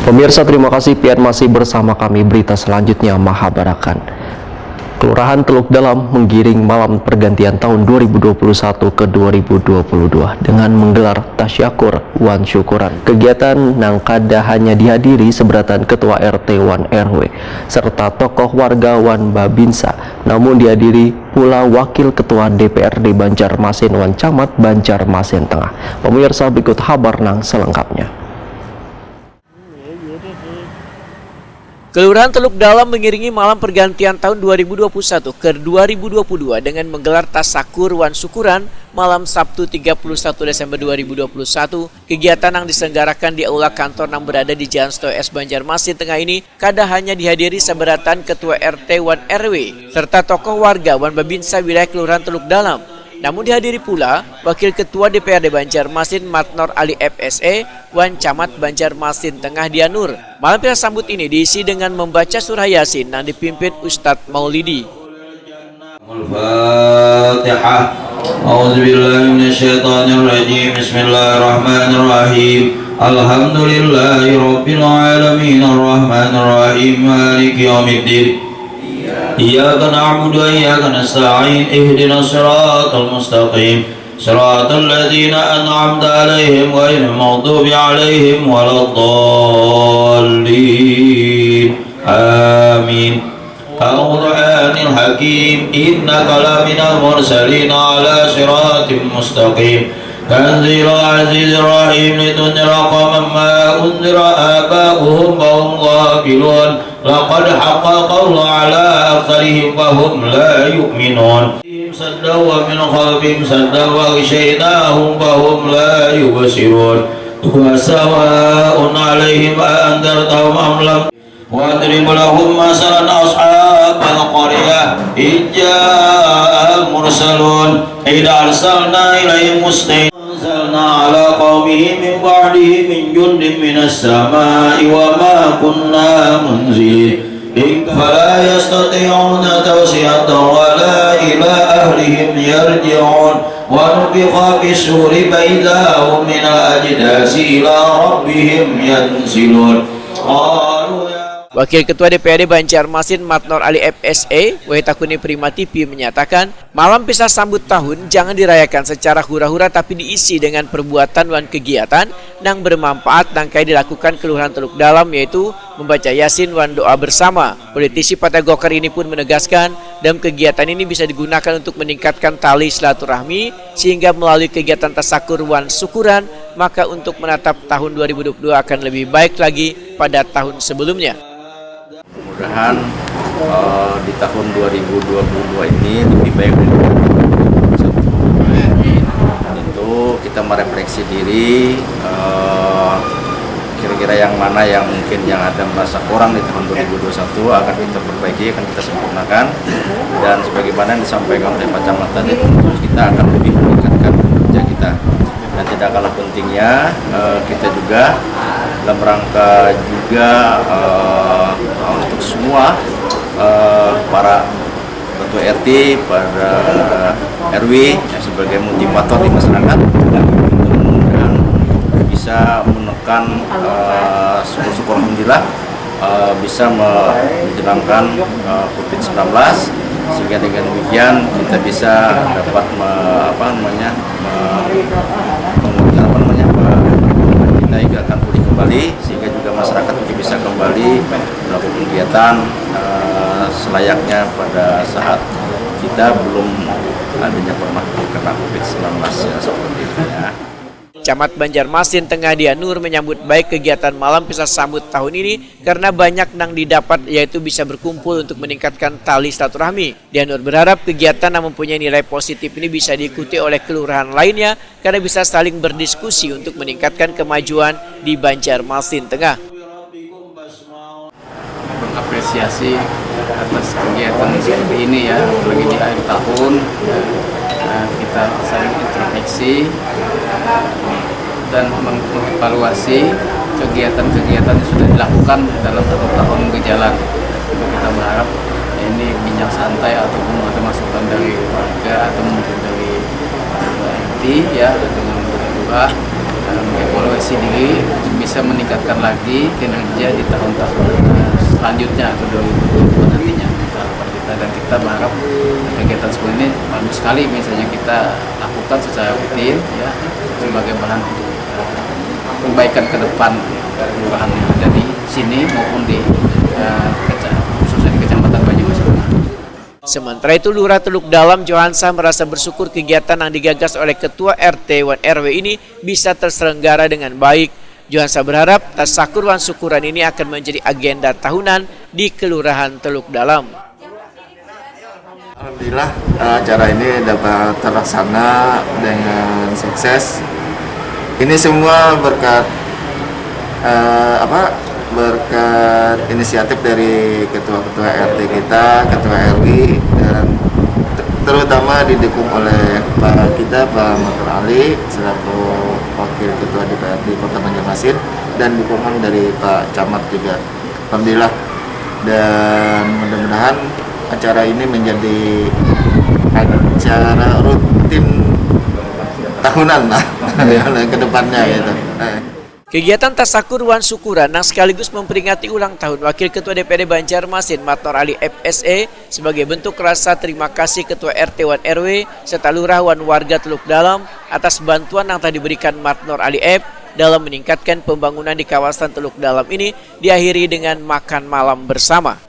Pemirsa, terima kasih pian masih bersama kami. Berita selanjutnya Mahabarakan. Kelurahan Teluk Dalam menggiring malam pergantian tahun 2021 ke 2022 dengan menggelar tasyakur wan syukuran. Kegiatan nang kada hanya dihadiri seberatan ketua RT wan RW serta tokoh warga wan Babinsa, namun dihadiri pula wakil ketua DPRD Banjarmasin wan Camat Banjarmasin Tengah. Pemirsa, berikut kabar nang selengkapnya. Kelurahan Teluk Dalam mengiringi malam pergantian tahun 2021 ke 2022 dengan menggelar tasakur wan syukuran malam Sabtu 31 Desember 2021. Kegiatan yang diselenggarakan di aula kantor yang berada di Jalan Seto S Banjarmasin Tengah ini kada hanya dihadiri seberatan ketua RT wan RW serta tokoh warga wan Babinsa wilayah Kelurahan Teluk Dalam. Namun dihadiri pula Wakil Ketua DPRD Banjarmasin Matnor Ali FSE wan Camat Banjarmasin Tengah Dianur. Malam sambut ini diisi dengan membaca surah Yasin yang dipimpin Ustadz Maulidi. Al-Fatihah. A'udzubillahi minasyaitonirrajim. Bismillahirrahmanirrahim. Alhamdulillahirabbil alamin arrahmanirrahim maliki yaumiddin. Iyyaka na'budu wa iyyaka nasta'in. Ihdinas siratal mustaqim. Siratal ladzina an'amta 'alaihim ghairil maghdubi 'alaihim waladdallin. Amin. Al-Qur'anil Hakim. Innaka laminal mursalin 'ala siratim mustaqim. Tanzilul Azizir Rahim. Litunzira qauman ma unzira aba'uhum wa hum ghafilun. Laqad haqqa qawlu ala aktharihim wa hum la yu'minun. Saddaw wa min khalfihim saddaw wa ghashaynahum wa hum la yubsirun. Wa sawa'un 'alaihim a anzartahum am lam. Wadrib lahum masalan ashabal qaryah idh ja'al mursalun idza arsalna ilaihim muslimin anzalna ala qaumihi min ba'dihi min jundin minas samai wa ma kunna munzilin fala yastati'una tawsiyatan wa la ila ahlihim yarji'un wa nufiqa bis-suri fa idza hum min al-ajdasi ila rabbihim yansilun. Wakil Ketua DPRD Banjarmasin Matnor Ali FSE Wahitakuni Prima TV menyatakan malam pisah sambut tahun jangan dirayakan secara hura-hura tapi diisi dengan perbuatan dan kegiatan yang bermanfaat yang kayak dilakukan Kelurahan Teluk Dalam, yaitu membaca Yasin dan doa bersama. Politisi Partai Golkar ini pun menegaskan dalam kegiatan ini bisa digunakan untuk meningkatkan tali silaturahmi sehingga melalui kegiatan tasakur wan syukuran maka untuk menatap tahun 2022 akan lebih baik lagi pada tahun sebelumnya. Mudah-mudahan di tahun 2022 ini lebih baik dari 2021. Tentu kita merefleksi diri kira-kira yang mana yang mungkin yang ada merasa kurang di tahun 2021 akan kita perbaiki, akan kita sempurnakan, dan sebagaimana yang disampaikan oleh Pak Camat tadi, kita akan lebih meningkatkan kerja kita. Dan tidak kalah pentingnya kita juga dalam rangka juga untuk semua para ketua RT, para RW yang sebagai motivator di masyarakat, dan mudah-mudahan bisa menekan syukur-syukur alhamdulillah bisa menghilangkan COVID-19, sehingga dengan demikian kita bisa dapat kita akan pulih kembali, sehingga juga masyarakat bisa kembali melakukan kegiatan selayaknya pada saat kita belum adanya pernah terkena COVID-19 ya, seperti itu ya. Camat Banjarmasin Tengah Dianur menyambut baik kegiatan malam pisah sambut tahun ini karena banyak yang didapat, yaitu bisa berkumpul untuk meningkatkan tali silaturahmi. Dianur berharap kegiatan yang mempunyai nilai positif ini bisa diikuti oleh kelurahan lainnya karena bisa saling berdiskusi untuk meningkatkan kemajuan di Banjarmasin Tengah. Mengapresiasi atas kegiatan seperti ini ya, apalagi di akhir tahun kita saling introspeksi dan mengevaluasi kegiatan-kegiatan yang sudah dilakukan dalam 1 tahun berjalan. Kita berharap ini bincang santai ataupun ada masukan dari warga atau mungkin dari RT ya, dengan doa mengevaluasi diri untuk bisa meningkatkan lagi kinerja di tahun-tahun selanjutnya atau 2022 nantinya. Harapan kita, dan kita berharap kegiatan seperti ini bagus sekali misalnya kita lakukan secara rutin ya, sebagai bahan untuk perbaikan ke depan kelurahan yang ada di sini maupun di khususnya di Kecamatan Banyumas. Sementara itu, Lurah Teluk Dalam Johansa merasa bersyukur kegiatan yang digagas oleh Ketua RT Wan RW ini bisa terselenggara dengan baik. Johansa berharap Tasakur Wan Syukuran ini akan menjadi agenda tahunan di Kelurahan Teluk Dalam. Alhamdulillah acara ini dapat terlaksana dengan sukses. Ini semua berkat berkat inisiatif dari ketua-ketua RT kita, ketua RW, dan terutama didukung oleh Pak Matur Ali selaku Wakil Ketua DPRD Kota Banjarmasin, dan dukungan dari Pak Camat juga. Alhamdulillah, dan mudah-mudahan acara ini menjadi acara rutin tahunan lah ke depannya gitu. Kegiatan Tasakur Wan Syukuran yang sekaligus memperingati ulang tahun Wakil Ketua DPRD Banjarmasin Mator Ali FSE sebagai bentuk rasa terima kasih Ketua RT Wan RW serta Lurah Wan warga Teluk Dalam atas bantuan yang telah diberikan Matnor Ali F dalam meningkatkan pembangunan di kawasan Teluk Dalam ini diakhiri dengan makan malam bersama.